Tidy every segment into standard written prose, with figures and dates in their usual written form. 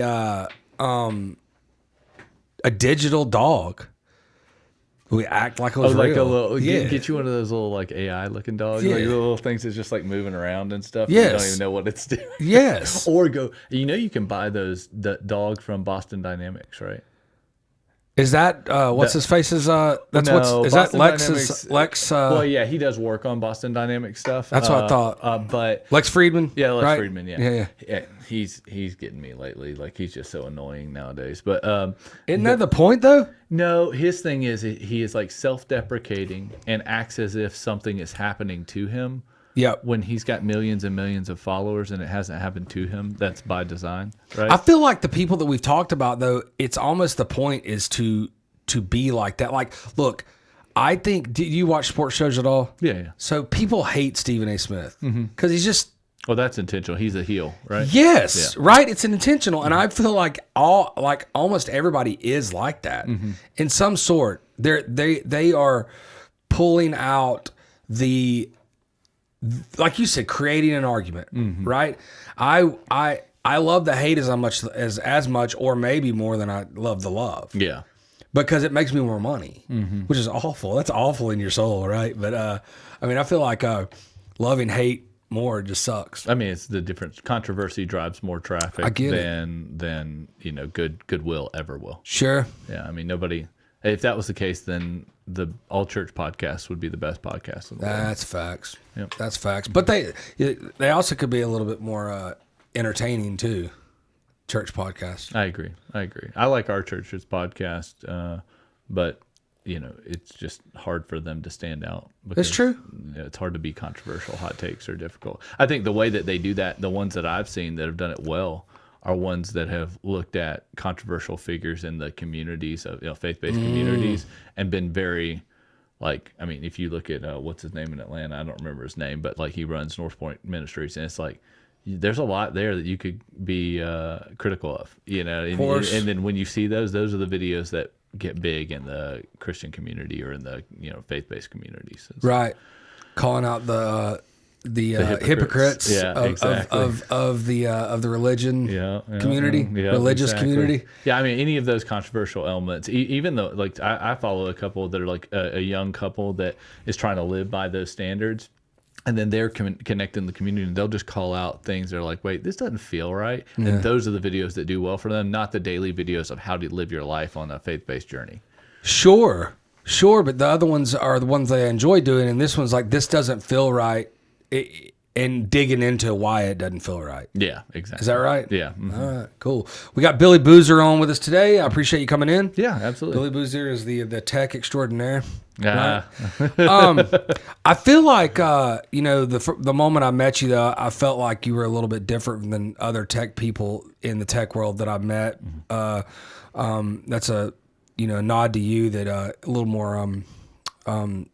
a digital dog. We act like it was like real. a little, get you one of those little like AI looking dogs, like the little things that's just like moving around and stuff. Yes. You don't even know what it's doing. Yes. Or you can buy the dog from Boston Dynamics, right? Is that what's his face is that's No, what's is Boston that Lex's Dynamics, Lex well, yeah, he does work on Boston Dynamics stuff. That's what I thought. But Lex Friedman? yeah, Lex right? Friedman, yeah. He's getting me lately. Like he's just so annoying nowadays. But Isn't that the point though? no, his thing is he is like self-deprecating and acts as if something is happening to him. Yep. When he's got millions and millions of followers and it hasn't happened to him, that's by design, right? I feel like the people that we've talked about though, it's almost the point is to be like that. Like, look, I think, do you watch sports shows at all? Yeah. So people hate Stephen A. Smith because he's just, Well, that's intentional. He's a heel, right? yes, right. It's an intentional. And I feel like almost everybody is like that in some sort. They are pulling out like you said, creating an argument, right? I love the hate as much or maybe more than I love the love. Yeah. Because it makes me more money, which is awful. That's awful in your soul, right? But I mean, I feel like loving hate more just sucks. I mean, it's the difference. Controversy drives more traffic than goodwill ever will. Sure. Yeah, I mean, nobody. If that was the case, then the All Church podcast would be the best podcast in the world. That's facts. Yep. That's facts. But they also could be a little bit more entertaining too. Church podcast. I agree. I like our church's podcast, but it's just hard for them to stand out. That's true. It's hard to be controversial. Hot takes are difficult. I think the way that they do that, the ones that I've seen that have done it well, are ones that have looked at controversial figures in the communities of faith-based communities and been very, like, I mean, if you look at what's his name in Atlanta, I don't remember his name, but like he runs North Point Ministries, and it's like, there's a lot there that you could be critical of, Of course. And then when you see those are the videos that get big in the Christian community or in the faith-based communities. Right, calling out the hypocrites of the religion community, religious community. Yeah, I mean, any of those controversial elements, even though, like, I follow a couple that are like a young couple that is trying to live by those standards. And then they're connecting the community, and they'll just call out things that are like, wait, this doesn't feel right. Yeah. And those are the videos that do well for them, not the daily videos of how to live your life on a faith-based journey. Sure. But the other ones are the ones that I enjoy doing, and this one's like, this doesn't feel right, and digging into why it doesn't feel right. Yeah, exactly. Is that right? Yeah. Mm-hmm. All right, cool. We got Billy Boozer on with us today. I appreciate you coming in. Yeah, absolutely. Billy Boozer is the tech extraordinaire. Right? I feel like the moment I met you though, I felt like you were a little bit different than other tech people in the tech world that I've met. That's a nod to you that a little more to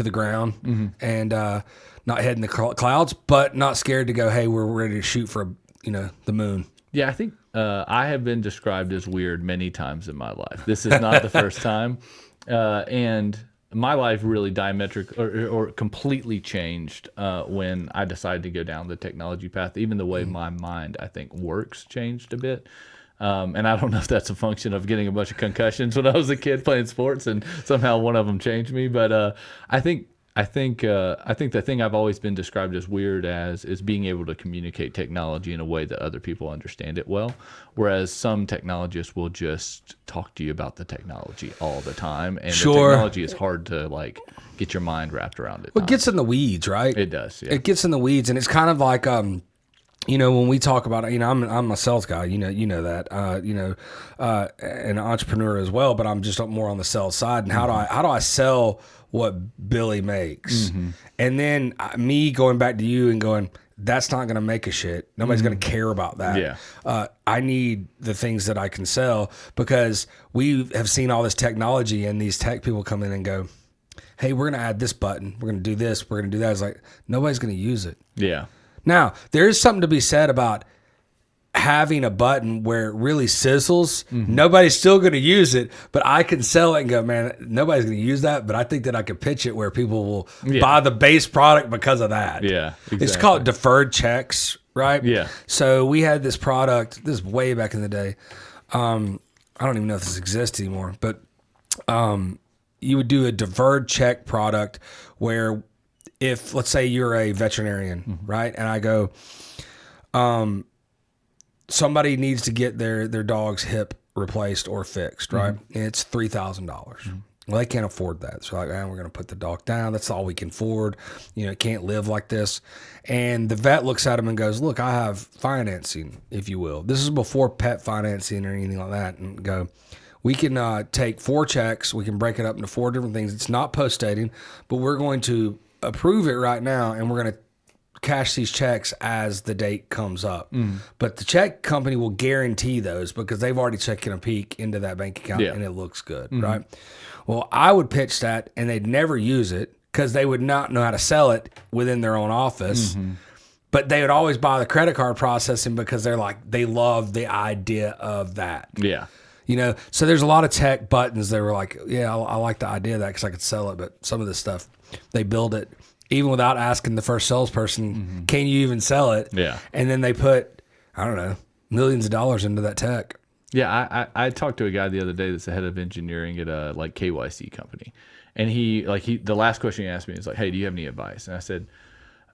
the ground and not heading the clouds, but not scared to go, hey, we're ready to shoot for the moon. Yeah, I think I have been described as weird many times in my life. This is not the first time. And my life really or completely changed when I decided to go down the technology path. Even the way my mind, I think, works changed a bit. And I don't know if that's a function of getting a bunch of concussions when I was a kid playing sports, and somehow one of them changed me. But I think the thing I've always been described as weird as is being able to communicate technology in a way that other people understand it well. Whereas some technologists will just talk to you about the technology all the time, and the technology is hard to like get your mind wrapped around it. Well, it gets in the weeds, right? It does. Yeah. It gets in the weeds, and it's kind of like when we talk about it, I'm a sales guy, you know that, an entrepreneur as well, but I'm just more on the sales side. And how do I sell what Billy makes? And then me going back to you and going, that's not going to make a shit. Nobody's going to care about that. Yeah. I need the things that I can sell, because we have seen all this technology and these tech people come in and go, hey, we're going to add this button. We're going to do this. We're going to do that. It's like, nobody's going to use it. Yeah. Now, there is something to be said about having a button where it really sizzles, nobody's still going to use it, but I can sell it and go, man, nobody's going to use that, but I think that I could pitch it where people will buy the base product because of that. Yeah, exactly. It's called deferred checks, right? Yeah. So we had this product, this is way back in the day. I don't even know if this exists anymore, but you would do a deferred check product where if, let's say you're a veterinarian, right? And I go, somebody needs to get their dog's hip replaced or fixed, right? And it's $3,000. Well, they can't afford that. So like, we're going to put the dog down. That's all we can afford. It can't live like this. And the vet looks at him and goes, look, I have financing, if you will. This is before pet financing or anything like that. And go, we can take 4 checks. We can break it up into 4 different things. It's not post-dating, but we're going to approve it right now, and we're going to cash these checks as the date comes up. But the check company will guarantee those because they've already taken a peek into that bank account and it looks good, right? Well, I would pitch that and they'd never use it because they would not know how to sell it within their own office. But they would always buy the credit card processing because they love the idea of that. Yeah. So there's a lot of tech buttons that were like, yeah, I like the idea of that because I could sell it. But some of this stuff, they build it even without asking the first salesperson, can you even sell it? Yeah. And then they put, I don't know, millions of dollars into that tech. Yeah, I talked to a guy the other day that's the head of engineering at a KYC company, and the last question he asked me is like, "Hey, do you have any advice?" And I said,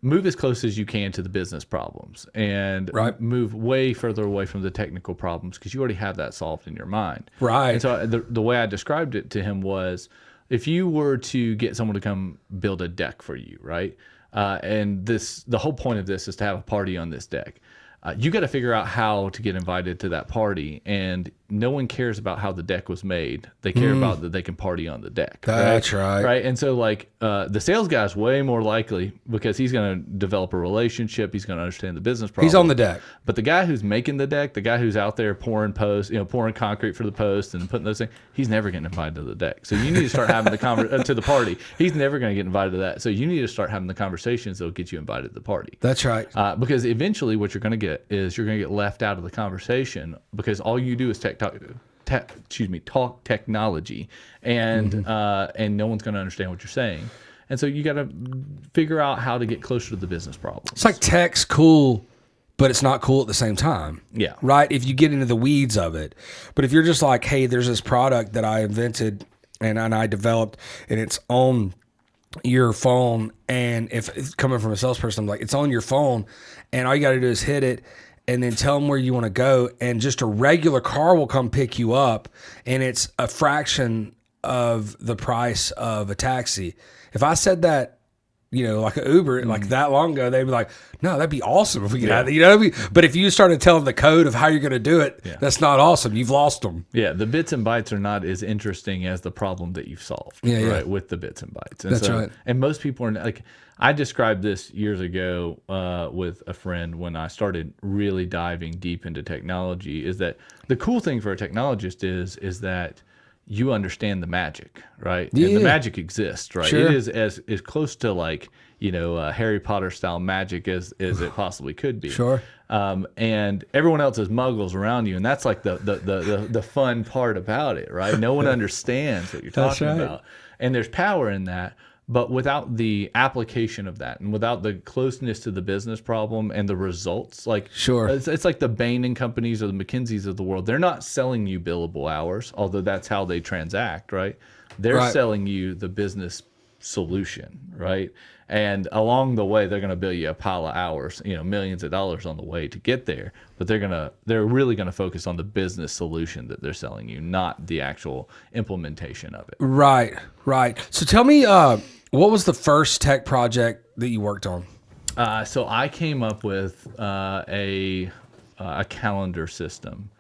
"Move as close as you can to the business problems, and move way further away from the technical problems because you already have that solved in your mind." Right. And so the way I described it to him was, if you were to get someone to come build a deck for you, right? And the whole point of this is to have a party on this deck. You got to figure out how to get invited to that party, and no one cares about how the deck was made. They care about that they can party on the deck. That's right. Right. And so the sales guy is way more likely because he's going to develop a relationship. He's going to understand the business problem. He's on the deck. But the guy who's making the deck, the guy who's out there pouring concrete for the post and putting those things, he's never getting invited to the deck. So you need to start having the to the party. He's never going to get invited to that. So you need to start having the conversations that'll get you invited to the party. That's right. Because eventually what you're going to get is you're going to get left out of the conversation because all you do is talk technology, and no one's going to understand what you're saying. And so you got to figure out how to get closer to the business problem. It's like tech's cool, but it's not cool at the same time. Yeah. Right? If you get into the weeds of it. But if you're just like, hey, there's this product that I invented and I developed, and it's on your phone, and if it's coming from a salesperson, I'm like, it's on your phone, and all you got to do is hit it, and then tell them where you want to go, and just a regular car will come pick you up, and it's a fraction of the price of a taxi. If I said that, like an Uber, like that long ago, they'd be like, no, that'd be awesome if we could have that. But if you started telling the code of how you're going to do it, that's not awesome. You've lost them. Yeah, the bits and bytes are not as interesting as the problem that you've solved. Right, with the bits and bytes. And that's right. And most people are like, I described this years ago with a friend when I started really diving deep into technology. Is that the cool thing for a technologist is that you understand the magic, right? Yeah. And the magic exists, right? Sure. It is as close to Harry Potter style magic as it possibly could be. Sure. And everyone else is muggles around you, and that's like the fun part about it, right? No one understands what you're talking about, and there's power in that. But without the application of that, and without the closeness to the business problem and the results, it's like the Bain and companies or the McKinseys of the world. They're not selling you billable hours, although that's how they transact, right? They're selling you the business solution, right? And along the way, they're going to bill you a pile of hours, millions of dollars on the way to get there. But they're really going to focus on the business solution that they're selling you, not the actual implementation of it. Right. So tell me, what was the first tech project that you worked on? So I came up with a calendar system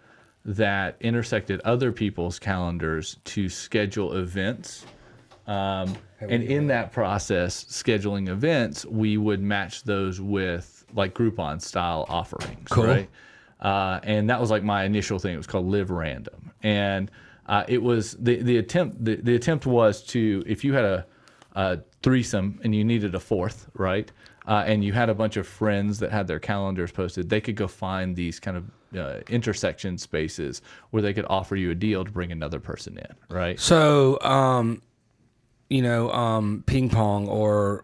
that intersected other people's calendars to schedule events. And in that process, scheduling events, we would match those with like Groupon style offerings, right? And that was like my initial thing. It was called Live Random, and it was the attempt. The attempt was to, if you had a threesome and you needed a fourth, right? And you had a bunch of friends that had their calendars posted, they could go find these kind of intersection spaces where they could offer you a deal to bring another person in, right? So, ping pong or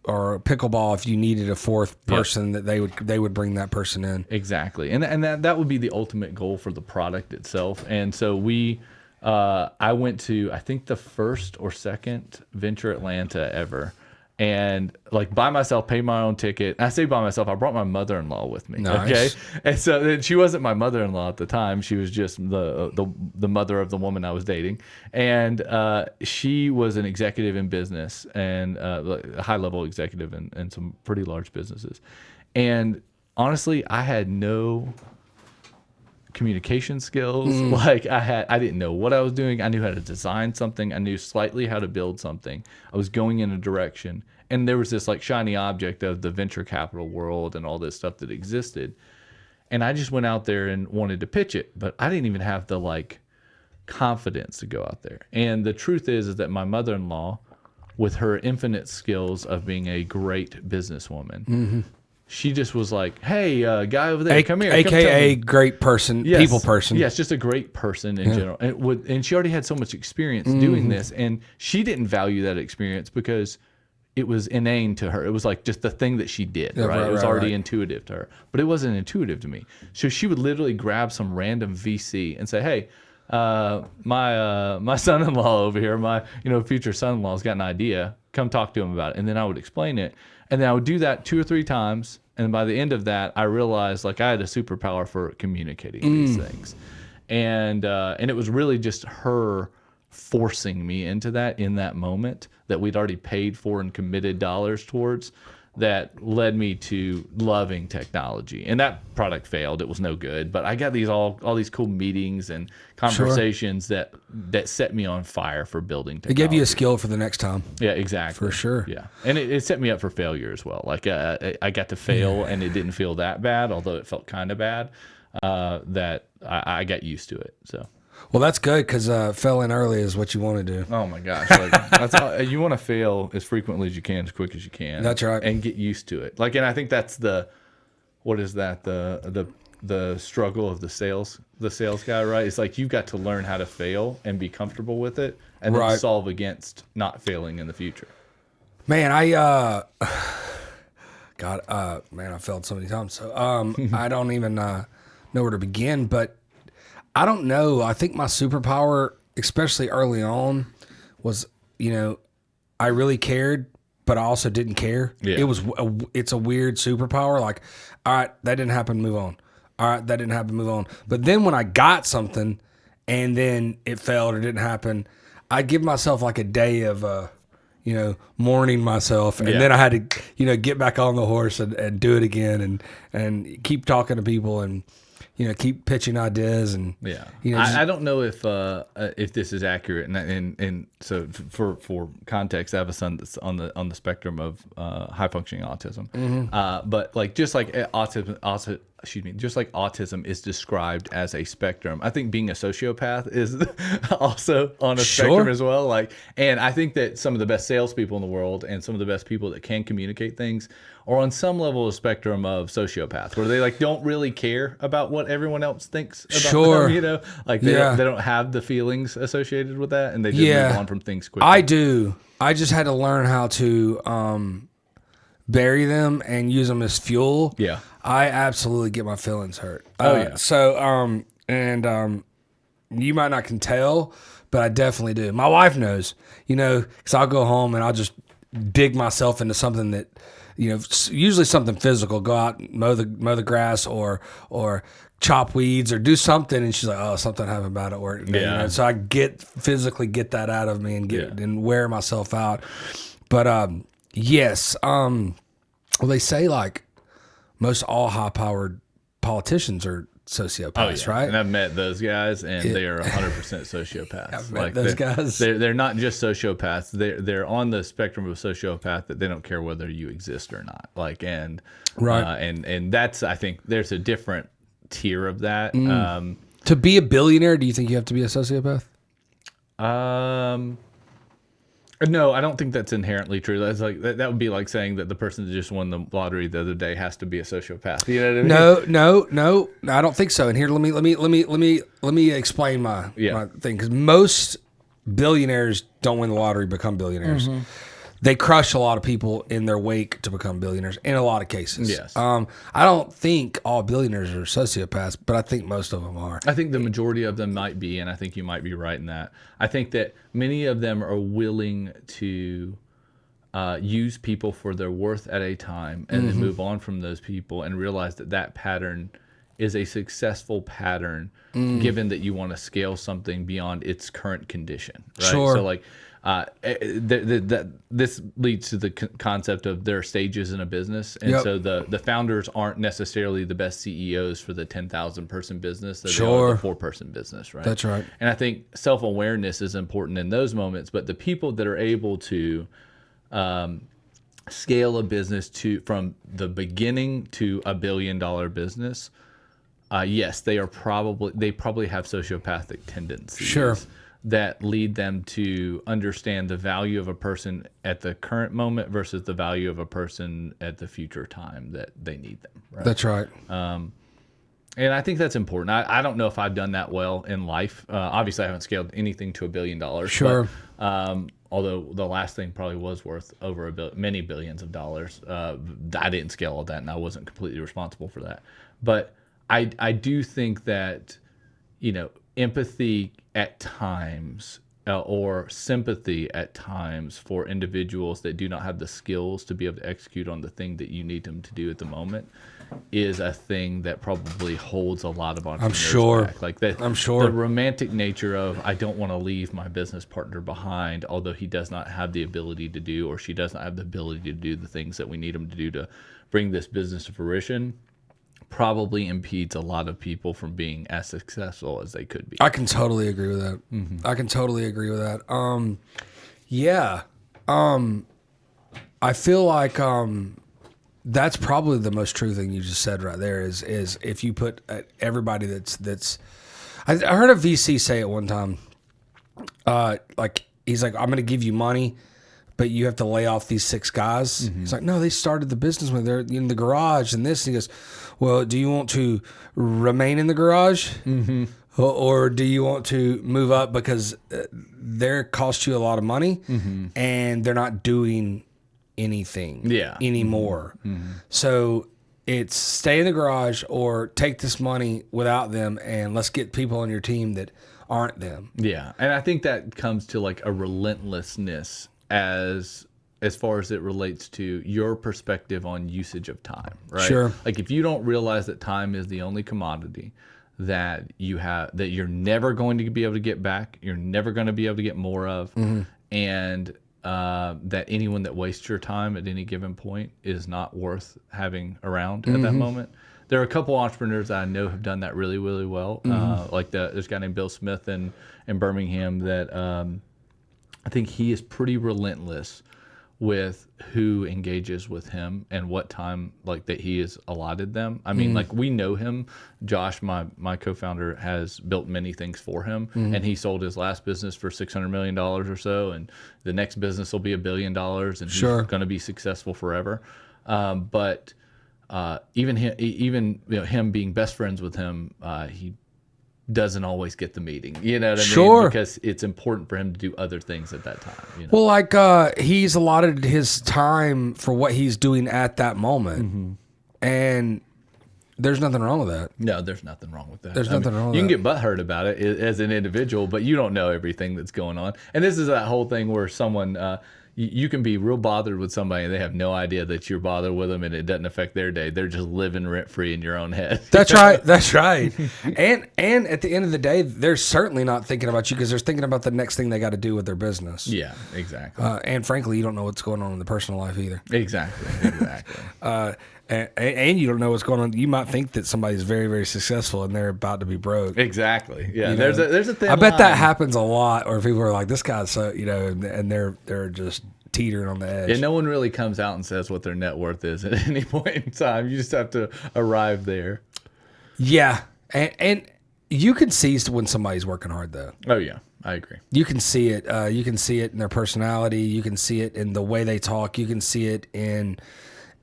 pickleball, if you needed a fourth person, that they would bring that person in. Exactly, and that would be the ultimate goal for the product itself. And so I went to, I think, the first or second Venture Atlanta ever, and like by myself, paid my own ticket. I say by myself, I brought my mother-in-law with me. Nice. Okay, and so she wasn't my mother-in-law at the time. She was just the mother of the woman I was dating, and she was an executive in business and a high-level executive in some pretty large businesses. And honestly, I had no communication skills. Like I didn't know what I was doing. I knew how to design something. I knew slightly how to build something. I was going in a direction, and there was this like shiny object of the venture capital world and all this stuff that existed. And I just went out there and wanted to pitch it, but I didn't even have the like confidence to go out there. And the truth is that my mother-in-law, with her infinite skills of being a great businesswoman, she just was like, "Hey, guy over there, come here." AKA great person, Yes. people person. Yes, just a great person in general. And she already had so much experience doing this, and she didn't value that experience because it was inane to her. It was like just the thing that she did, right? It was already intuitive to her, but it wasn't intuitive to me. So she would literally grab some random VC and say, "Hey, my son-in-law over here, my future son-in-law's got an idea. Come talk to him about it." And then I would explain it, and then I would do that 2 or 3 times. And by the end of that, I realized like I had a superpower for communicating these things, and it was really just her forcing me into that in that moment that we'd already paid for and committed dollars towards, that led me to loving technology. And that product failed; it was no good. But I got all these cool meetings and conversations that set me on fire for building technology. It gave you a skill for the next time. Yeah, exactly. For sure. Yeah, and it set me up for failure as well. Like I got to fail, and it didn't feel that bad, although it felt kind of bad. That I got used to it. So. Well, that's good because failing early is what you want to do. Oh my gosh, like, that's all, you want to fail as frequently as you can, as quick as you can. That's right, and get used to it. Like, and I think that's the struggle of the sales guy, right? It's like you've got to learn how to fail and be comfortable with it, and then solve against not failing in the future. Man, I failed so many times. So I don't even know where to begin, but I don't know. I think my superpower, especially early on, was, I really cared, but I also didn't care. Yeah. It's a weird superpower. Like, all right, that didn't happen, move on. All right, that didn't happen, move on. But then when I got something and then it failed or didn't happen, I'd give myself like a day of, mourning myself. And then I had to, get back on the horse and do it again and keep talking to people and, keep pitching ideas and I don't know if this is accurate, and so for context, I have a son that's on the spectrum of high functioning autism, but like just like autism is described as a spectrum. I think being a sociopath is also on a spectrum as well. Like, and I think that some of the best salespeople in the world and some of the best people that can communicate things are on some level of spectrum of sociopath, where they like don't really care about what everyone else thinks about them, like they don't have the feelings associated with that, and they just move on from things quickly. I do. I just had to learn how to bury them and use them as fuel. Yeah. I absolutely get my feelings hurt. So, you might not can tell, but I definitely do. My wife knows, because I'll go home and I'll just dig myself into something that, usually something physical, go out and mow the grass or chop weeds or do something. And she's like, "Oh, something happened bad at work." So I physically get that out of me and and wear myself out. But, yes. Well, they say like most all high-powered politicians are sociopaths, right? And I've met those guys, and they are 100% sociopaths. I've met those guys. They're not just sociopaths. They're on the spectrum of sociopath that they don't care whether you exist or not. Like, and that's, I think there's a different tier of that. To be a billionaire, do you think you have to be a sociopath? No, I don't think that's inherently true. That's like that would be like saying that the person that just won the lottery the other day has to be a sociopath. You know what I mean? No, I don't think so. And here, let me explain my thing, because most billionaires don't win the lottery, become billionaires. They crush a lot of people in their wake to become billionaires in a lot of cases. Yes. I don't think all billionaires are sociopaths, but I think most of them are. I think the majority of them might be, and I think you might be right in that. I think that many of them are willing to use people for their worth at a time and then move on from those people and realize that that pattern is a successful pattern given that you want to scale something beyond its current condition. Right? Sure. So like, this leads to the concept of there are stages in a business, and so the founders aren't necessarily the best CEOs for the 10,000 person business. They are the 4-person business, right? That's right. And I think self-awareness is important in those moments. But the people that are able to scale a business from the beginning to $1 billion business, yes, they probably have sociopathic tendencies. Sure. That lead them to understand the value of a person at the current moment versus the value of a person at the future time that they need them. Right? That's right. And I think that's important. I don't know if I've done that well in life. Obviously, I haven't scaled anything to $1 billion. Sure. But, although the last thing probably was worth over many billions of dollars. I didn't scale all that, and I wasn't completely responsible for that. But I do think that, empathy at times or sympathy at times for individuals that do not have the skills to be able to execute on the thing that you need them to do at the moment is a thing that probably holds a lot of entrepreneurs back. Like that, I'm sure. The romantic nature of, I don't want to leave my business partner behind, although he does not have the ability to do, or she does not have the ability to do the things that we need him to do to bring this business to fruition, probably impedes a lot of people from being as successful as they could be. I can totally agree with that. I can totally agree with that. I feel like that's probably the most true thing you just said right there is if you put everybody that's I heard a VC say it one time, like he's like, I'm going to give you money, but you have to lay off these 6 guys. He's like, no, they started the business when they're in the garage and this. And he goes, well, do you want to remain in the garage? Or do you want to move up because they're cost you a lot of money and they're not doing anything anymore? So it's stay in the garage or take this money without them and let's get people on your team that aren't them. Yeah. And I think that comes to like a relentlessness as far as it relates to your perspective on usage of time, right? Sure. Like if you don't realize that time is the only commodity that you have, that you're never going to be able to get back, you're never going to be able to get more of, and that anyone that wastes your time at any given point is not worth having around at that moment. There are a couple entrepreneurs that I know have done that really, really well. Like there's a guy named Bill Smith in Birmingham that I think he is pretty relentless with who engages with him and what time like that he has allotted them. I mean, like we know him. Josh, my co-founder, has built many things for him, and he sold his last business for $600 million or so, and the next business will be $1 billion, and he's going to be successful forever. But even him being best friends with him, he doesn't always get the meeting, you know what I mean? Because it's important for him to do other things at that time. Well, like he's allotted his time for what he's doing at that moment, and there's nothing wrong with that. No, there's nothing wrong with that. There's nothing wrong with that. You that. can get butthurt about it as an individual, but you don't know everything that's going on. And this is that whole thing where someone, you can be real bothered with somebody and they have no idea that you're bothered with them and it doesn't affect their day. They're just living rent free in your own head. That's right. That's right. And at the end of the day, they're certainly not thinking about you because they're thinking about the next thing they got to do with their business. Yeah, exactly. And frankly, you don't know what's going on in the personal life either. Exactly. And you don't know what's going on. You might think that somebody's very, very successful and they're about to be broke. Exactly. Yeah. You know? There's a thin I bet line. that happens a lot, or people are like, "This guy's so," and they're just teetering on the edge. Yeah. No one really comes out and says what their net worth is at any point in time. You just have to arrive there. Yeah, and You can see when somebody's working hard, though. Oh yeah, I agree. You can see it. You can see it in their personality. You can see it in the way they talk. You can see it in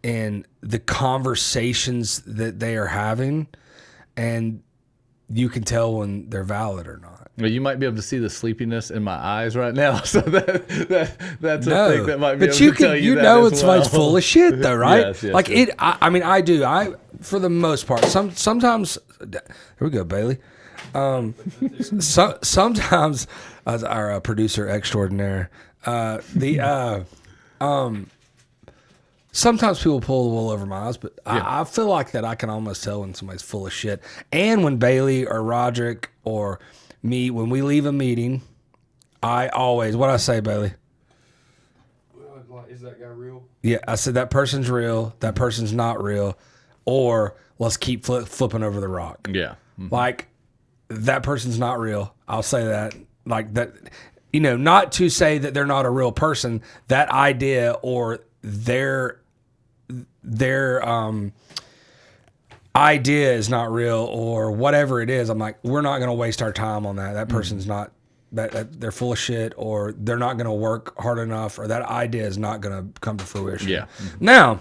the conversations that they are having, and you can tell when they're valid or not. Well, you might be able to see the sleepiness in my eyes right now, so that's a thing that might be able to tell you that know as it's well. full of shit, though, right? Yes, like yes. it. I mean, I do. For the most part, sometimes. Here we go, Bailey. Sometimes, as our producer extraordinaire, sometimes people pull the wool over my eyes, but I feel like that I can almost tell when somebody's full of shit. And when Bailey or Roderick or me, when we leave a meeting, I always, what I say, Bailey? Is that guy real? Yeah, I said that person's real, that person's not real, or let's keep flipping over the rock. Yeah. Like, that person's not real. I'll say that. Like that, not to say that they're not a real person. That idea or their idea is not real or whatever it is. I'm like, we're not going to waste our time on that. That person's not, that they're full of shit, or they're not going to work hard enough, or that idea is not going to come to fruition. Yeah. Now,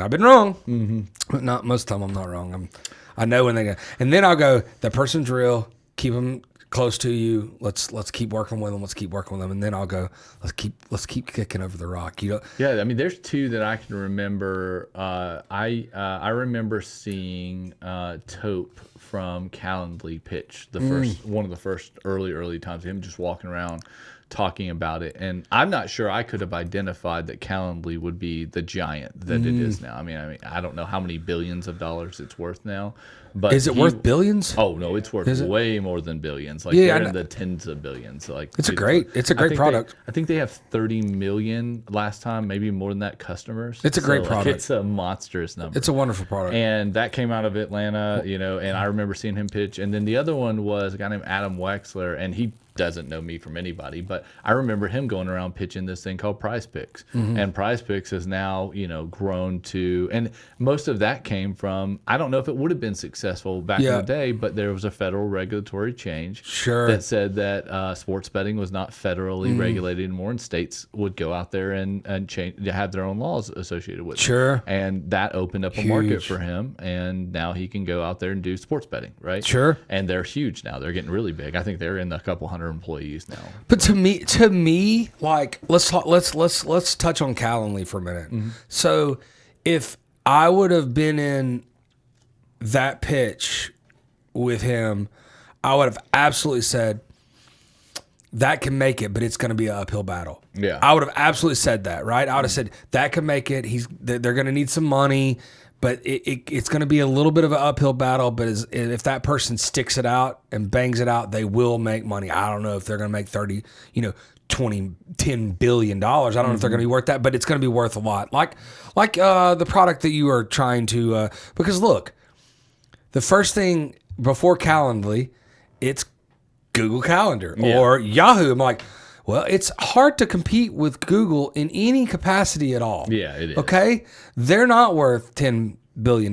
I've been wrong. But not most of the time I'm not wrong. I know when they go, and then I'll go, that person's real. Keep them close to you. Let's keep working with them. Let's keep working with them. And then I'll go, let's keep kicking over the rock. Yeah, I mean, there's two that I can remember. I remember seeing Tope from Calendly pitch one of the first early times. Him just walking around talking about it, and I'm not sure I could have identified that Calendly would be the giant that it is now. I mean, I don't know how many billions of dollars it's worth now, but is it worth billions? Oh no, it's worth way more than billions. Like they're in the tens of billions. Like it's a great product. I think they have 30 million last time, maybe more than that, customers. It's a great product. It's a monstrous number. It's a wonderful product. And that came out of Atlanta, and I remember seeing him pitch. And then the other one was a guy named Adam Wexler, and he doesn't know me from anybody, but I remember him going around pitching this thing called Prize Picks. And Prize Picks has now, grown to, and most of that came from, I don't know if it would have been successful back in the day, but there was a federal regulatory change that said that sports betting was not federally regulated anymore, and states would go out there and change, have their own laws associated with it. And that opened up a market for him, and now he can go out there and do sports betting, right? And they're huge now. They're getting really big. I think they're in a couple hundred employees now. But to me, like, let's touch on Calendly for a minute. So if I would have been in that pitch with him, I would have absolutely said that can make it, but it's going to be an uphill battle. Yeah, I would have absolutely said that, right? I would have said that can make it. They're going to need some money, but it's going to be a little bit of an uphill battle. But if that person sticks it out and bangs it out, they will make money. I don't know if they're going to make $10 billion. I don't know if they're going to be worth that, but it's going to be worth a lot. Like the product that you are trying to, because look, the first thing before Calendly, it's Google Calendar or Yahoo. I'm like, well, it's hard to compete with Google in any capacity at all. Yeah, it is. Okay? They're not worth $10 billion.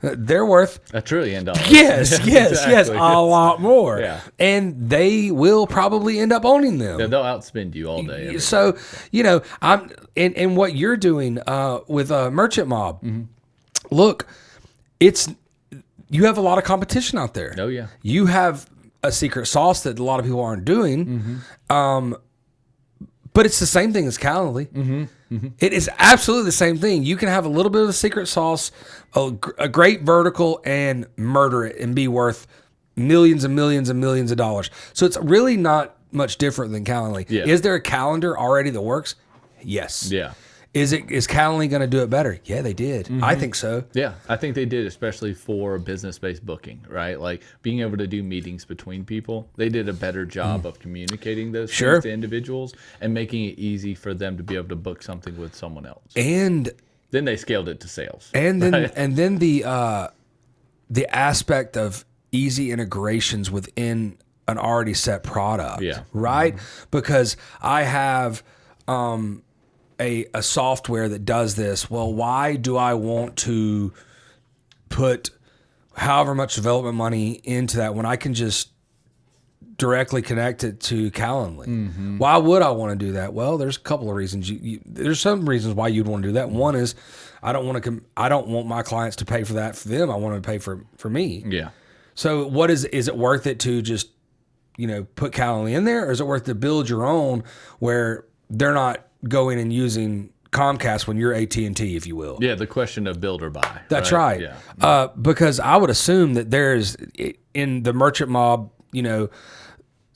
They're worth $1 trillion. Yes, a lot more. Yeah. And they will probably end up owning them. Yeah, they'll outspend you all day. So, I'm and what you're doing with Merchant Mob. Look, you have a lot of competition out there. Oh yeah. You have a secret sauce that a lot of people aren't doing. But it's the same thing as Calendly. It is absolutely the same thing. You can have a little bit of a secret sauce, a great vertical, and murder it and be worth millions and millions and millions of dollars. So it's really not much different than Calendly. Yeah. Is there a calendar already that works? Yes. Yeah. Is Calendly going to do it better? Yeah, they did. I think so. Yeah, I think they did, especially for business-based booking, right? Like being able to do meetings between people. They did a better job of communicating those things to individuals and making it easy for them to be able to book something with someone else. And then they scaled it to sales. And then the aspect of easy integrations within an already set product. Yeah. Right? Because I have a software that does this. Well, why do I want to put however much development money into that when I can just directly connect it to Calendly? Why would I want to do that? Well, there's a couple of reasons. There's some reasons why you'd want to do that. One is I don't want my clients to pay for that for them. I want to pay for me. Yeah. So is it worth it to just, put Calendly in there, or is it worth to build your own where they're not going and using Comcast when you're AT&T, if you will? Yeah, the question of build or buy. That's right. Yeah. Because I would assume that there's in the Merchant Mob,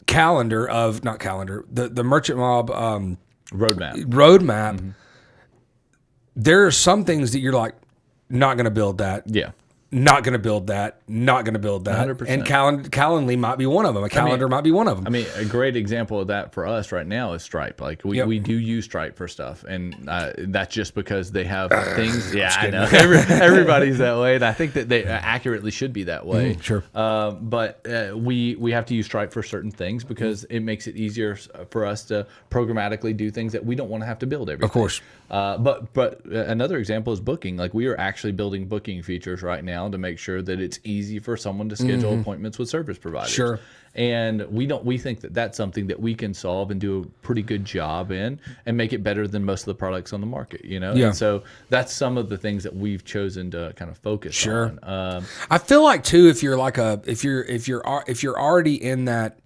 calendar of not calendar, the Merchant Mob roadmap. There are some things that you're like, not going to build that. Yeah. Not going to build that. Not going to build that. 100%. And Calendly might be one of them. A calendar might be one of them. I mean, a great example of that for us right now is Stripe. Like we do use Stripe for stuff, and that's just because they have things. Yeah, I know. Everybody's that way, and I think that they accurately should be that way. Sure. But we have to use Stripe for certain things because it makes it easier for us to programmatically do things that we don't want to have to build everything. Of course. But another example is booking. Like we are actually building booking features right now to make sure that it's easy for someone to schedule appointments with service providers. Sure. And we think that that's something that we can solve and do a pretty good job in and make it better than most of the products on the market, Yeah. And so that's some of the things that we've chosen to kind of focus on. I feel like too, if you're already in that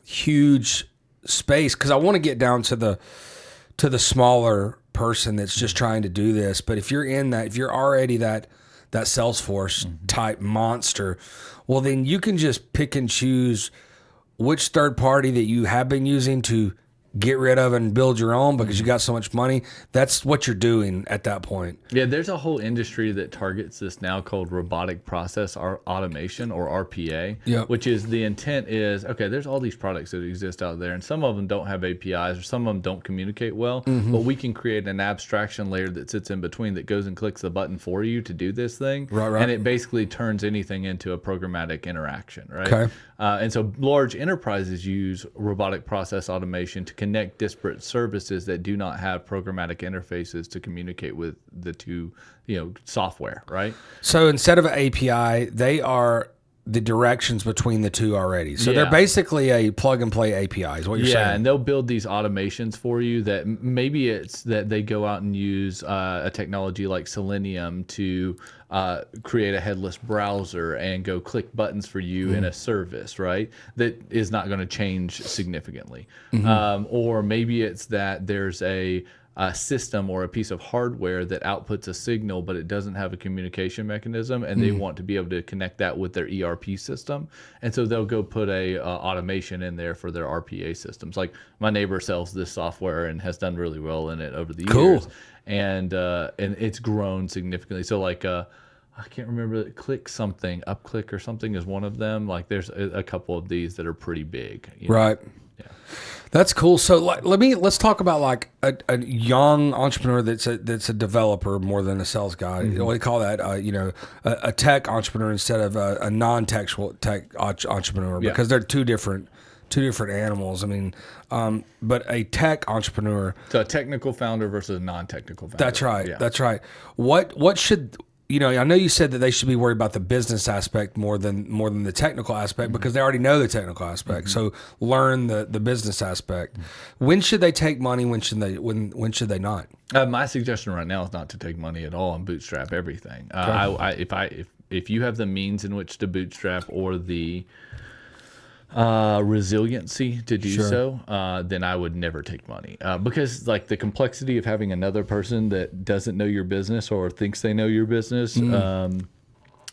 huge space, because I want to get down to the smaller person that's just trying to do this. But if you're already that Salesforce type monster, well, then you can just pick and choose which third party that you have been using to get rid of and build your own because you got so much money. That's what you're doing at that point. Yeah, there's a whole industry that targets this now called robotic process automation, or RPA, which is the intent is, okay, there's all these products that exist out there, and some of them don't have APIs or some of them don't communicate well, but we can create an abstraction layer that sits in between that goes and clicks the button for you to do this thing, right. And it basically turns anything into a programmatic interaction, right? Okay. And so large enterprises use robotic process automation to connect disparate services that do not have programmatic interfaces to communicate with the two, software, right? So instead of an API, they are the directions between the two already. So they're basically a plug and play API is what you're saying. Yeah, and they'll build these automations for you that maybe it's that they go out and use a technology like Selenium to create a headless browser and go click buttons for you in a service, right? That is not going to change significantly. Or maybe it's that there's a system or a piece of hardware that outputs a signal, but it doesn't have a communication mechanism, and they want to be able to connect that with their ERP system. And so they'll go put a automation in there for their RPA systems. Like my neighbor sells this software and has done really well in it over the years. And it's grown significantly. So like I can't remember, UpClick or something is one of them. Like there's a couple of these that are pretty big. Right. Yeah. That's cool. So let's talk about like a young entrepreneur that's a developer more than a sales guy. What do you call that? A tech entrepreneur instead of a non-tech entrepreneur, because they're two different animals. I mean, but a tech entrepreneur. So a technical founder versus a non-technical founder. That's right. Yeah. That's right. What should I know you said that they should be worried about the business aspect more than the technical aspect because they already know the technical aspect. So learn the business aspect. When should they take money? When should they not? My suggestion right now is not to take money at all and bootstrap everything. If you have the means in which to bootstrap or the resiliency to do so, then I would never take money because like the complexity of having another person that doesn't know your business or thinks they know your business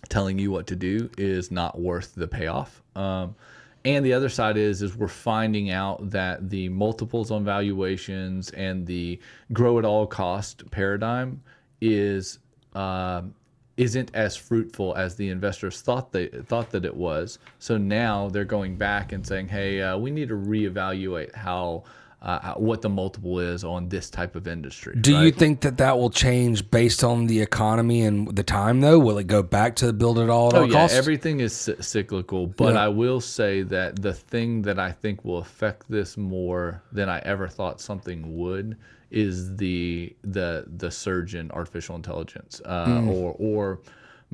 telling you what to do is not worth the payoff. And the other side is we're finding out that the multiples on valuations and the grow at all cost paradigm isn't as fruitful as the investors thought that it was. So now they're going back and saying, hey, we need to reevaluate what the multiple is on this type of industry. Do you think that will change based on the economy and the time, though? Will it go back to build it all at all costs? Everything is cyclical, but I will say that the thing that I think will affect this more than I ever thought something would is the surge in artificial intelligence or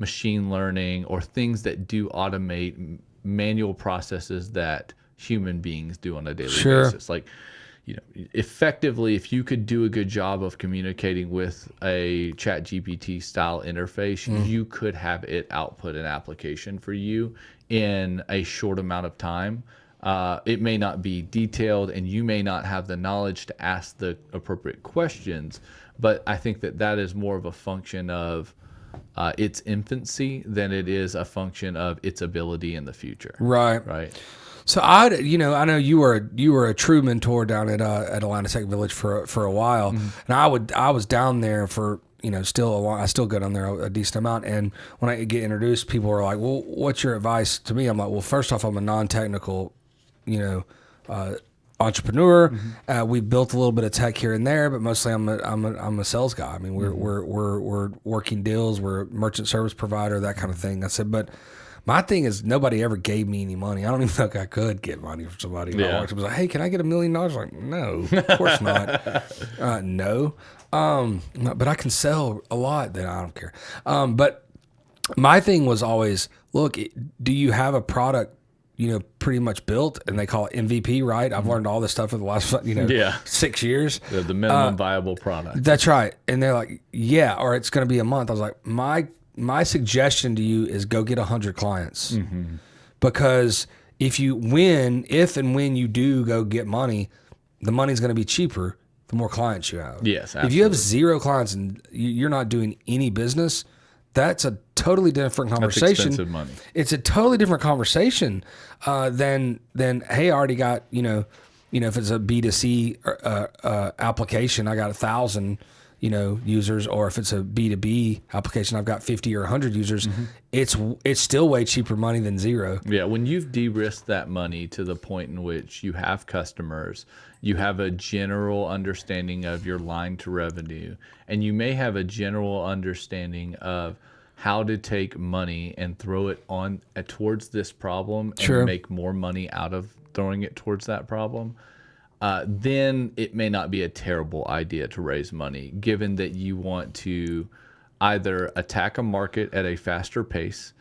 machine learning or things that do automate manual processes that human beings do on a daily basis. Like, effectively, if you could do a good job of communicating with a chat GPT style interface, you could have it output an application for you in a short amount of time. It may not be detailed and you may not have the knowledge to ask the appropriate questions, but I think that is more of a function of its infancy than it is a function of its ability in the future. Right. So I know you were a true mentor down at Atlanta Tech Village for a while, and I was down there for I still go down there a decent amount, and when I get introduced, people are like, "Well, what's your advice to me?" I'm like, "Well, first off, I'm a non-technical, entrepreneur. We built a little bit of tech here and there, but mostly I'm a sales guy. I mean, we're working deals, we're a merchant service provider, that kind of thing." I said, but my thing is nobody ever gave me any money. I don't even think I could get money from somebody. Yeah. I was like, "Hey, can I get $1 million?" Like, no, of course not. No. But I can sell a lot. Then I don't care. But my thing was always, look, do you have a product, pretty much built, and they call it MVP, right? I've learned all this stuff for the last, 6 years. The minimum viable product. That's right. And they're like, yeah, or it's going to be a month. I was like, my suggestion to you is go get 100 clients, because if and when you do go get money, the money's going to be cheaper the more clients you have. Yes, absolutely. If you have 0 clients and you're not doing any business, that's a totally different conversation. That's expensive money. It's a totally different conversation than hey, I already got if it's a B2C application, I got 1,000 users, or if it's a B2B application, I've got 50 or 100 users. It's still way cheaper money than 0. Yeah, when you've de-risked that money to the point in which you have customers, you have a general understanding of your line to revenue, and you may have a general understanding of how to take money and throw it on towards this problem and make more money out of throwing it towards that problem. Then it may not be a terrible idea to raise money, given that you want to either attack a market at a faster pace,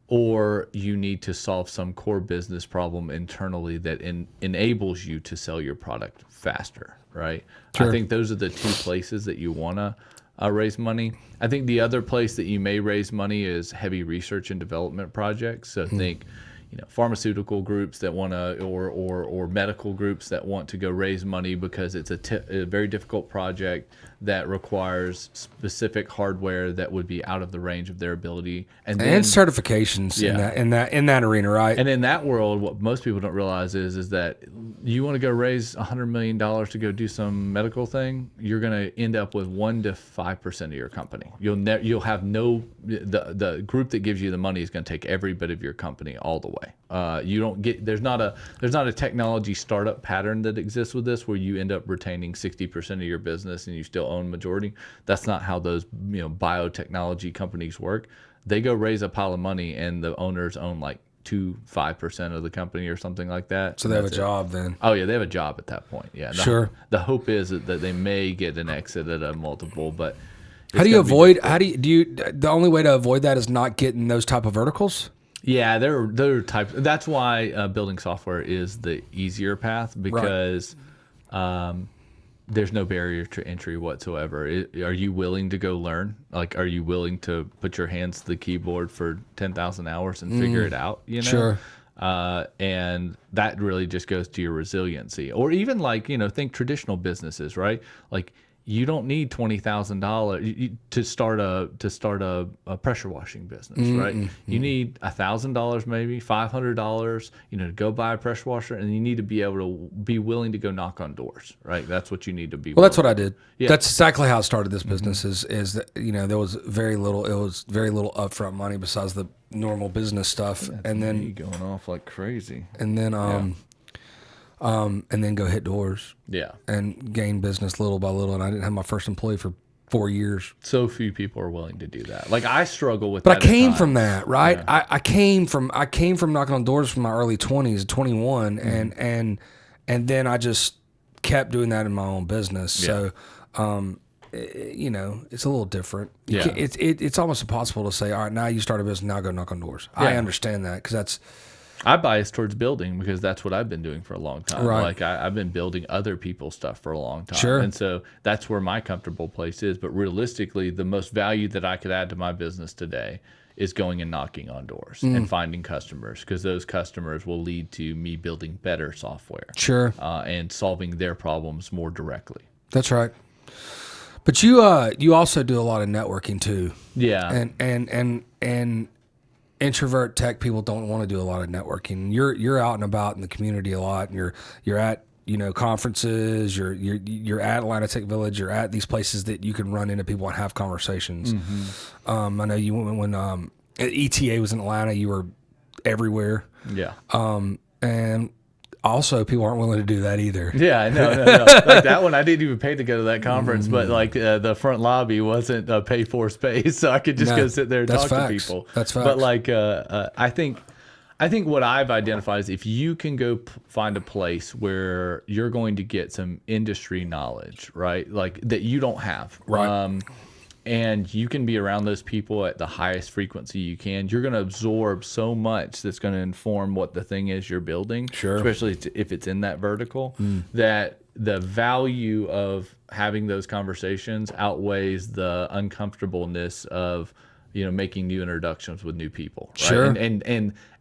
or you need to solve some core business problem internally that enables you to sell your product faster, right? I think those are the 2 places that you want to raise money. I think the other place that you may raise money is heavy research and development projects. So think pharmaceutical groups that want to, or medical groups that want to go raise money because it's a very difficult project that requires specific hardware that would be out of the range of their ability, and certifications in that arena, right? And in that world, what most people don't realize is that you want to go raise $100 million to go do some medical thing, you're going to end up with 1 to 5% of your company. You'll have the group that gives you the money is going to take every bit of your company all the way. You don't get there's not a technology startup pattern that exists with this where you end up retaining 60% of your business and you still own majority. That's not how those biotechnology companies work. They go raise a pile of money and the owners own like 5% of the company or something like that. So they have a job then. Oh yeah, they have a job at that point. Yeah, the hope is that they may get an exit at a multiple, but how do you avoid? The only way to avoid that is not getting those type of verticals. Yeah, there are types. That's why building software is the easier path, because there's no barrier to entry whatsoever. Are you willing to go learn? Like, are you willing to put your hands to the keyboard for 10,000 hours and figure it out? Sure. And that really just goes to your resiliency, or even think traditional businesses, right? Like, you don't need $20,000 to start a pressure washing business, right? You need $1,000, maybe $500, to go buy a pressure washer, and you need to be able to be willing to go knock on doors, right? That's what you need to be. Well, that's what I did. Yeah. That's exactly how I started this business. Is that there was very little. It was very little upfront money besides the normal business stuff, and then me going off like crazy, and then and then go hit doors. Yeah. And gain business little by little. And I didn't have my first employee for 4 years. So few people are willing to do that. Like, I struggle with that. But I came from that, right? Yeah. I came from knocking on doors from my early 20s, 21, and then I just kept doing that in my own business. Yeah. So you know, it's a little different. Yeah. It's almost impossible to say, all right, now you start a business, now go knock on doors. Yeah. I understand that because that's I bias towards building because that's what I've been doing for a long time. Right. Like I've been building other people's stuff for a long time. Sure. And so that's where my comfortable place is. But realistically, the most value that I could add to my business today is going and knocking on doors and finding customers, because those customers will lead to me building better software. Sure. And solving their problems more directly. That's right. But you also do a lot of networking too. Yeah. And introvert tech people don't want to do a lot of networking. You're out and about in the community a lot, and you're at, you know, conferences, you're at Atlanta Tech Village, you're at these places that you can run into people and have conversations. I know you went when ETA was in Atlanta, you were everywhere. Yeah. And also people aren't willing to do that either. Yeah, no. Like that one, I didn't even pay to go to that conference, but like the front lobby wasn't a pay for space, so I could just go sit there and talk to people. That's facts. But like, I think what I've identified is if you can go find a place where you're going to get some industry knowledge, right? Like that you don't have, Right. And you can be around those people at the highest frequency you can, you're going to absorb so much that's going to inform what the thing is you're building, Sure. especially if it's in that vertical, that the value of having those conversations outweighs the uncomfortableness of, you know, making new introductions with new people. Right? Sure.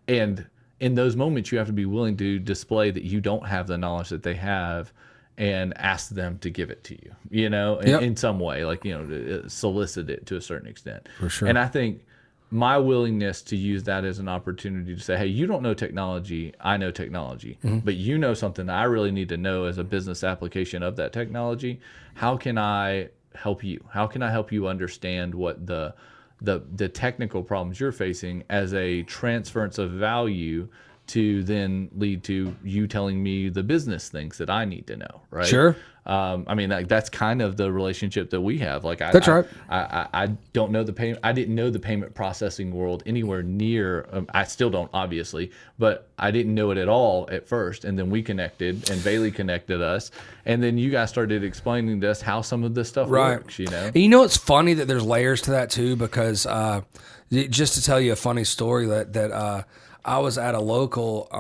And in those moments, you have to be willing to display that you don't have the knowledge that they have, and ask them to give it to you, you know, in some way, like, you know, solicit it to a certain extent. For sure. And I think my willingness to use that as an opportunity to say, hey, you don't know technology, I know technology, but you know something that I really need to know as a business application of that technology. How can I help you? How can I help you understand what the technical problems you're facing as a transference of value to then lead to you telling me the business things that I need to know, right? Sure. I mean, like, that's kind of the relationship that we have. Like, That's right. I don't know the payment. I didn't know the payment processing world anywhere near. I still don't, obviously, but I didn't know it at all at first. And then we connected, and Bailey connected us, and then you guys started explaining to us how some of this stuff works. You know. And you know, it's funny that there's layers to that too, because just to tell you a funny story that I was at a local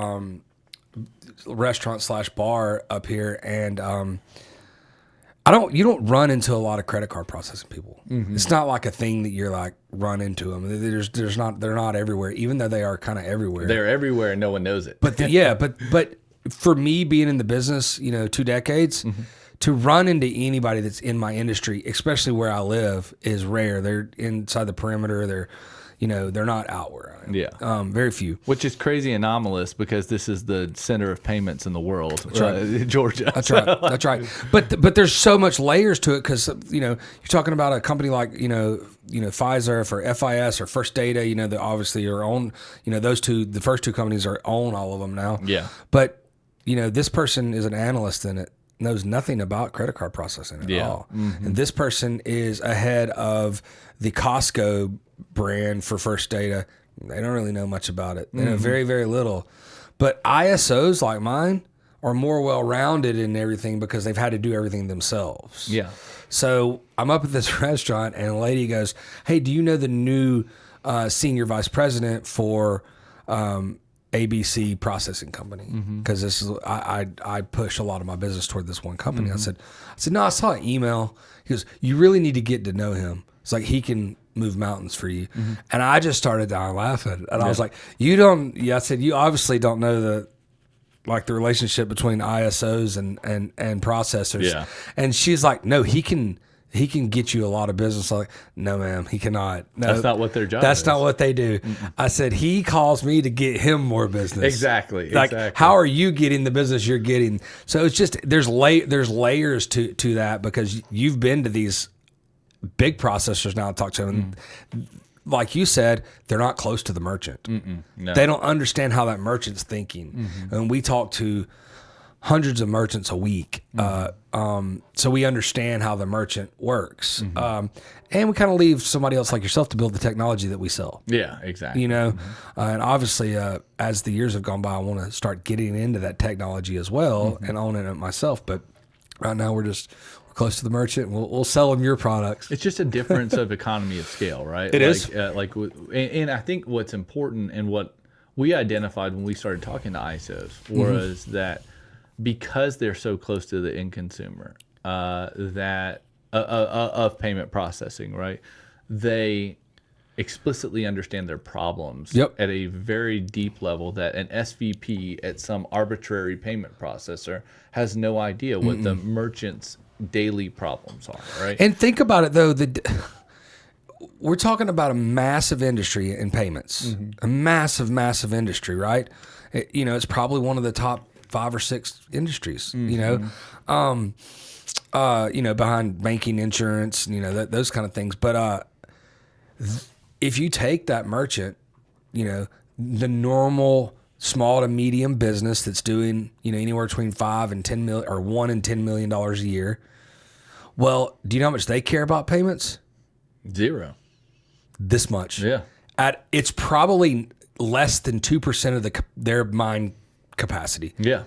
restaurant / bar up here, and you don't run into a lot of credit card processing people. It's not like a thing that you're like run into them. They're not everywhere, even though they are kind of everywhere. They're everywhere and no one knows it. But but for me being in the business, you know, 2 decades, to run into anybody that's in my industry, especially where I live, is rare. They're inside the perimeter. They're not out where I am. Yeah. Very few. Which is crazy anomalous, because this is the center of payments in the world, Georgia. That's right. That's right. But there's so much layers to it, because, you know, you're talking about a company like, you know, Pfizer for FIS or First Data, you know, that obviously are own, you know, the first two companies own all of them now. Yeah. But, you know, this person is an analyst in it, knows nothing about credit card processing at all. And this person is ahead of the Costco brand for First Data. They don't really know much about it. They know very, very little. But ISOs like mine are more well-rounded in everything, because they've had to do everything themselves. Yeah. So I'm up at this restaurant, and a lady goes, "Hey, do you know the new senior vice president for ABC processing company?" Because this is I push a lot of my business toward this one company. I said, no, I saw an email. He goes, "You really need to get to know him. It's like he can move mountains for you." And I just started dying laughing, and I was like, I said, "You obviously don't know the relationship between ISOs and processors." Yeah. And she's like, "No, he can get you a lot of business." I'm like, "No, ma'am, he cannot. No, That's not what their job That's is. not what they do." I said, "He calls me to get him more business." Exactly. Like, how are you getting the business you're getting? So it's just, there's layers to that, because you've been to these big processors now to talk to them. Like you said, they're not close to the merchant. No. They don't understand how that merchant's thinking. And we talk to hundreds of merchants a week. So we understand how the merchant works. And we kind of leave somebody else like yourself to build the technology that we sell. Yeah, exactly. You know, and obviously, as the years have gone by, I want to start getting into that technology as well and owning it myself. But Right now, we're close to the merchant. We'll sell them your products. It's just a difference of economy of scale, right? It is. And I think what's important and what we identified when we started talking to ISOs was that because they're so close to the end consumer, that of payment processing, right? They explicitly understand their problems at a very deep level that an SVP at some arbitrary payment processor has no idea what the merchant's daily problems are, right? And think about it, though. We're talking about a massive industry in payments, a massive industry, right? It's probably one of the top 5 or 6 industries, behind banking, insurance, those kind of things. But if you take that merchant, the normal small to medium business that's doing, anywhere between 5 and 10 million or $1 and $10 million a year. Well, do you know how much they care about payments? 0. This much. Yeah. It's probably less than 2% of their mind capacity. Yeah.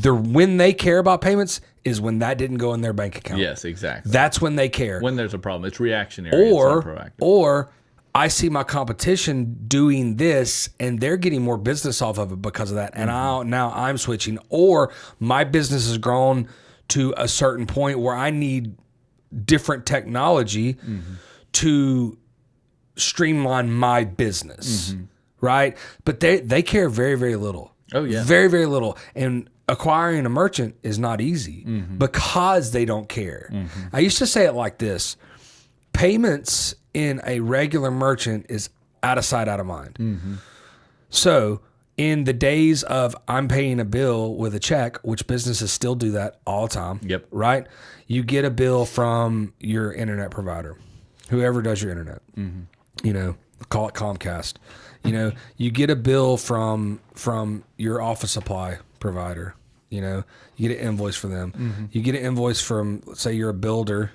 When they care about payments is when that didn't go in their bank account. Yes, exactly. That's when they care. When there's a problem, it's reactionary. It's not proactive. Or I see my competition doing this and they're getting more business off of it because of that. And now I'm switching. Or my business has grown to a certain point where I need different technology to streamline my business. Right? But they care very, very little. Oh, yeah. Very, very little. And acquiring a merchant is not easy because they don't care. I used to say it like this. Payments in a regular merchant is out of sight, out of mind. So in the days of I'm paying a bill with a check, which businesses still do that all the time, right? You get a bill from your internet provider, whoever does your internet, call it Comcast. You get a bill from your office supply provider. You get an invoice for them. You get an invoice from, let's say you're a builder,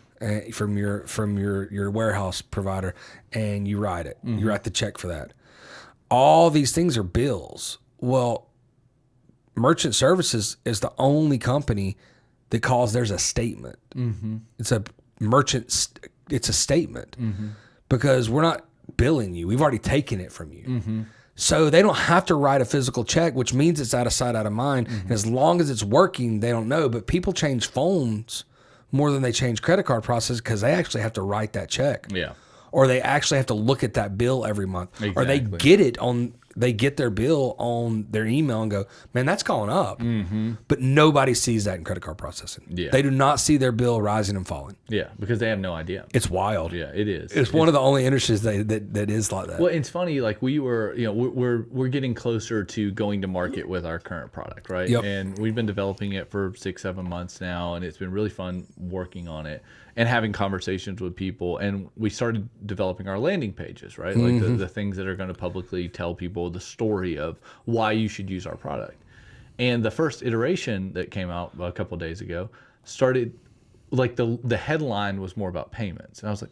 from your warehouse provider, and you write it. You write the check for that. All these things are bills. Well, Merchant Services is the only company that calls theirs a statement. It's a merchant. It's a statement because we're not billing you. We've already taken it from you. So they don't have to write a physical check, which means it's out of sight, out of mind. And as long as it's working, they don't know. But people change phones more than they change credit card process because they actually have to write that check. Yeah. Or they actually have to look at that bill every month. Exactly. Or they get their bill on their email and go, man, that's going up. But nobody sees that in credit card processing. Yeah. They do not see their bill rising and falling. Yeah, because they have no idea. It's wild. Yeah, it is. It's one of the only industries that is like that. Well, it's funny. Like we were, we're getting closer to going to market with our current product, right? Yep. And we've been developing it for 6-7 months now, and it's been really fun working on it and having conversations with people. And we started developing our landing pages, right? Like the things that are going to publicly tell people the story of why you should use our product. And the first iteration that came out a couple of days ago started, like the headline was more about payments. And I was like,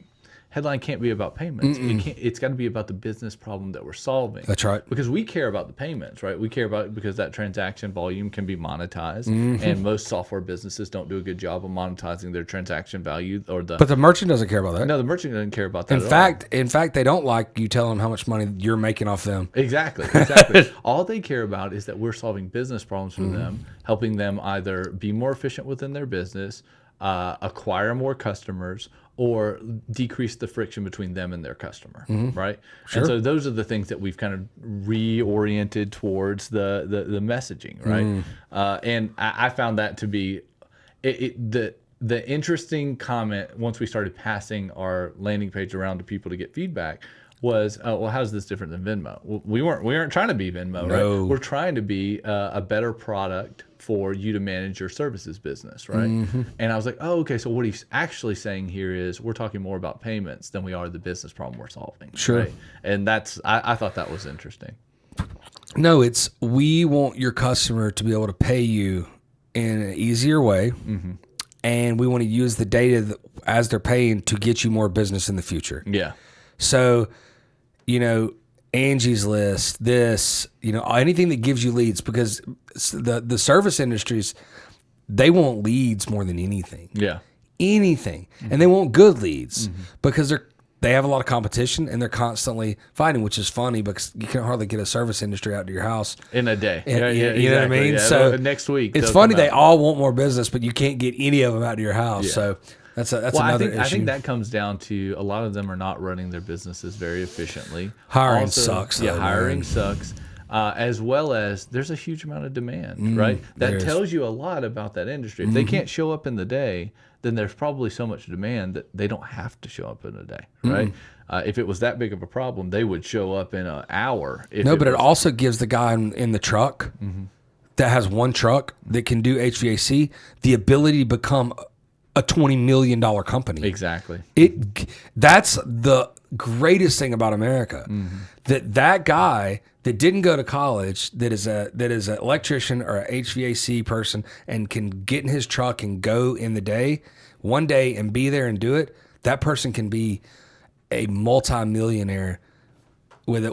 headline can't be about payments. It's got to be about the business problem that we're solving. That's right. Because we care about the payments, right? We care about it because that transaction volume can be monetized, and most software businesses don't do a good job of monetizing their transaction value But the merchant doesn't care about that. No, the merchant doesn't care about that. In fact, they don't like you telling them how much money you're making off them. Exactly. All they care about is that we're solving business problems for them, helping them either be more efficient within their business, acquire more customers, or decrease the friction between them and their customer, right? Sure. And so those are the things that we've kind of reoriented towards the messaging, right? And I found that to be the interesting comment once we started passing our landing page around to people to get feedback was, well, how's this different than Venmo? Well, we weren't trying to be Venmo, right? We're trying to be a better product for you to manage your services business, right? And I was like, oh, okay. So what he's actually saying here is we're talking more about payments than we are the business problem we're solving. Sure. Right? And I thought that was interesting. No, we want your customer to be able to pay you in an easier way. And we want to use the data as they're paying to get you more business in the future. Yeah. So, Angie's List, anything that gives you leads, because the service industries, they want leads more than anything. Yeah. Anything. And they want good leads because they have a lot of competition and they're constantly fighting, which is funny because you can hardly get a service industry out to your house in a day. You know what I mean? Yeah. So next week, it's funny they all want more business, but you can't get any of them out to your house. Yeah. So that's another issue. I think that comes down to a lot of them are not running their businesses very efficiently. Hiring sucks. Yeah, though, hiring man. sucks. As well as there's a huge amount of demand, right? That tells you a lot about that industry. If they can't show up in the day, then there's probably so much demand that they don't have to show up in a day, right? If it was that big of a problem, they would show up in an hour. But it also gives the guy in the truck that has one truck that can do HVAC the ability to become a $20 million company. Exactly. That's the greatest thing about America. That guy that didn't go to college, that is an electrician or a HVAC person and can get in his truck and go in the day, one day and be there and do it, that person can be a multi-millionaire with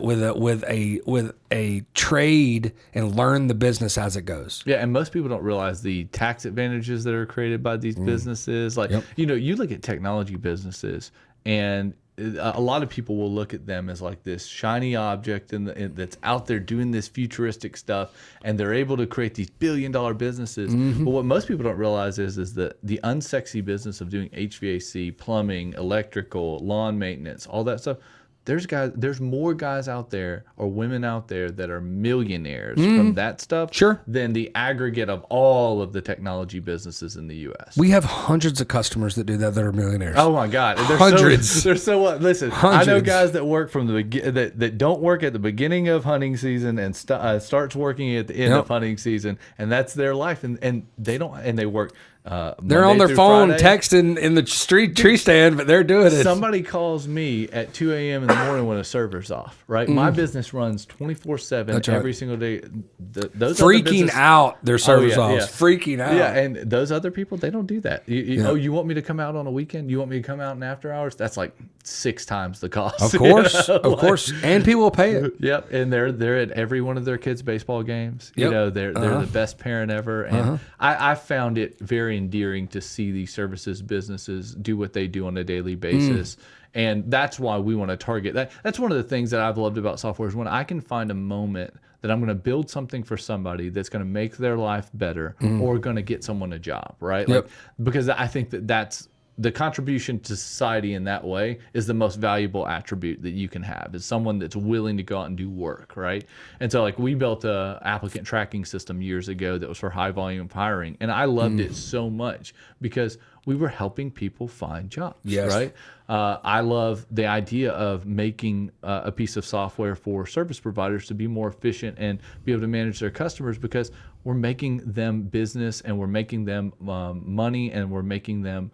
a trade and learn the business as it goes. Yeah, and most people don't realize the tax advantages that are created by these businesses. Like, you look at technology businesses, and a lot of people will look at them as like this shiny object that's out there doing this futuristic stuff, and they're able to create these billion-dollar businesses. But what most people don't realize is that the unsexy business of doing HVAC, plumbing, electrical, lawn maintenance, all that stuff. There's more guys out there or women out there that are millionaires from that stuff than the aggregate of all of the technology businesses in the U.S. We have hundreds of customers that do that are millionaires. Oh my God, Hundreds. They're so what? Listen, Hundreds. I know guys that work from that don't work at the beginning of hunting season and starts working at the end of hunting season, and that's their life, and they work. They're on their phone Friday. texting in the tree stand, but they're doing it. Somebody calls me at 2 a.m. in the morning when a server's off, right? My business runs 24/7 every single day. Those freaking out their server's off. Yeah. Freaking out. Yeah, and those other people, they don't do that. Oh, you want me to come out on a weekend? You want me to come out in after hours? That's like 6 times the cost. Of course, of course. And people will pay it. Yep, and they're at every one of their kids' baseball games. You know, they're the best parent ever. And I found it very endearing to see these services businesses do what they do on a daily basis. And that's why we want to target that. That's one of the things that I've loved about software is when I can find a moment that I'm going to build something for somebody that's going to make their life better or going to get someone a job, right? Like, because I think that's the contribution to society in that way is the most valuable attribute that you can have, is someone that's willing to go out and do work, right? And so like we built a applicant tracking system years ago that was for high volume hiring, and I loved it so much because we were helping people find jobs, right? I love the idea of making a piece of software for service providers to be more efficient and be able to manage their customers because we're making them business and we're making them money and we're making them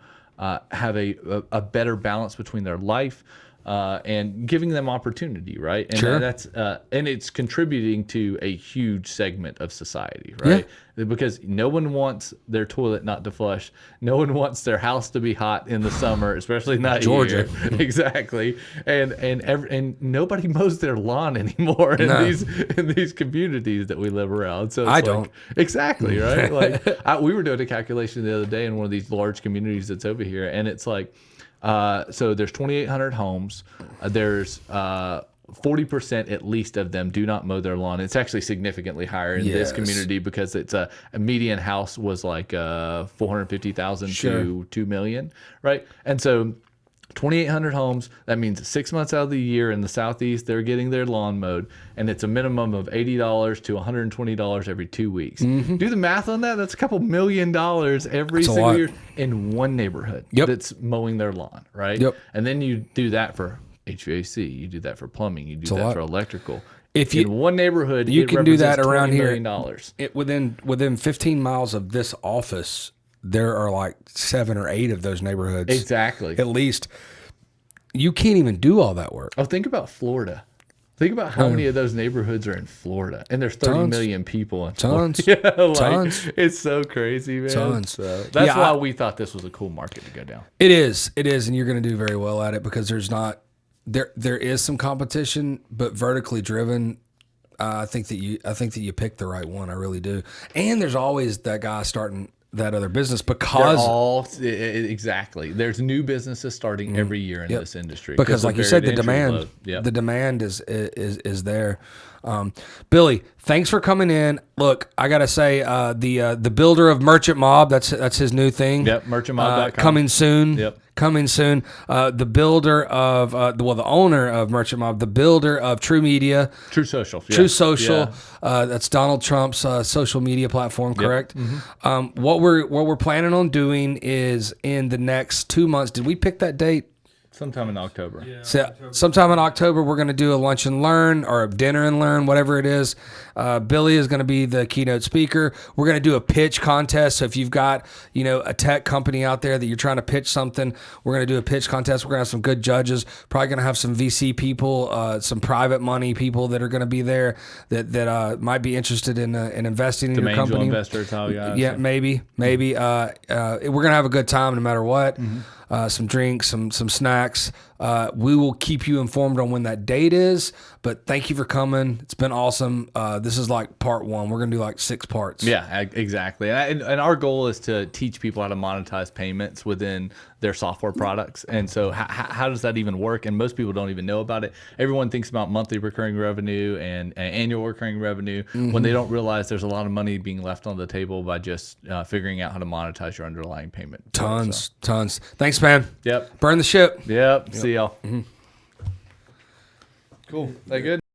have a better balance between their life and giving them opportunity, right? And that's and it's contributing to a huge segment of society, right? Because no one wants their toilet not to flush. No one wants their house to be hot in the summer, especially not Georgia. Here. Exactly. And nobody mows their lawn anymore in these communities that we live around. So it's don't. Exactly, right? Like we were doing a calculation the other day in one of these large communities that's over here, and it's like so there's 2,800 homes. There's 40% at least of them do not mow their lawn. It's actually significantly higher in this community because it's a median house was like 450,000 to 2 million, right? And so 2,800 homes, that means 6 months out of the year in the Southeast, they're getting their lawn mowed, and it's a minimum of $80 to $120 every 2 weeks. Do the math on that. That's a couple $1 million every single year in one neighborhood that's mowing their lawn, right? And then you do that for HVAC, you do that for plumbing, you do that for electrical. If you, in one neighborhood, you can do that around here. Within 15 miles of this office, there are like 7 or 8 of those neighborhoods. Exactly. At least. You can't even do all that work. Oh, think about Florida. Think about how many of those neighborhoods are in Florida, and there's 30 million people in Florida. Tons. It's so crazy, man. Tons. So that's why we thought this was a cool market to go down. It is, and you're going to do very well at it because there's not there is some competition, but vertically driven. I think that you picked the right one. I really do. And there's always that guy starting other business They're because all exactly. There's new businesses starting every year in this industry because like you said, the demand is there. Billy, thanks for coming in. Look, I gotta say, the builder of Merchant Mob, that's his new thing. Yep, merchantmob.com. Coming soon. Yep. Coming soon. The builder of the owner of Merchant Mob, the builder of True Media. True Social. Yeah. True Social. Yeah. That's Donald Trump's social media platform, correct? Mm-hmm. What we're planning on doing is in the next 2 months. Did we pick that date? Sometime in October. Yeah, So October. sometime in October, we're going to do a lunch and learn or a dinner and learn, whatever it is. Billy is going to be the keynote speaker. We're going to do a pitch contest. So if you've got, a tech company out there that you're trying to pitch something, we're going to do a pitch contest. We're going to have some good judges. Probably going to have some VC people, some private money people that are going to be there that might be interested in investing in your Angel company. Investor, tell you guys. Yeah, maybe. We're going to have a good time no matter what. Some drinks, some snacks. We will keep you informed on when that date is. But thank you for coming. It's been awesome. This is like part 1. We're going to do like 6 parts. Yeah, exactly. And our goal is to teach people how to monetize payments within their software products. And so how does that even work? And most people don't even know about it. Everyone thinks about monthly recurring revenue and annual recurring revenue when they don't realize there's a lot of money being left on the table by just figuring out how to monetize your underlying payment. Tons. Thanks, man. Yep. Burn the ship. Yep. See y'all. Cool. That good?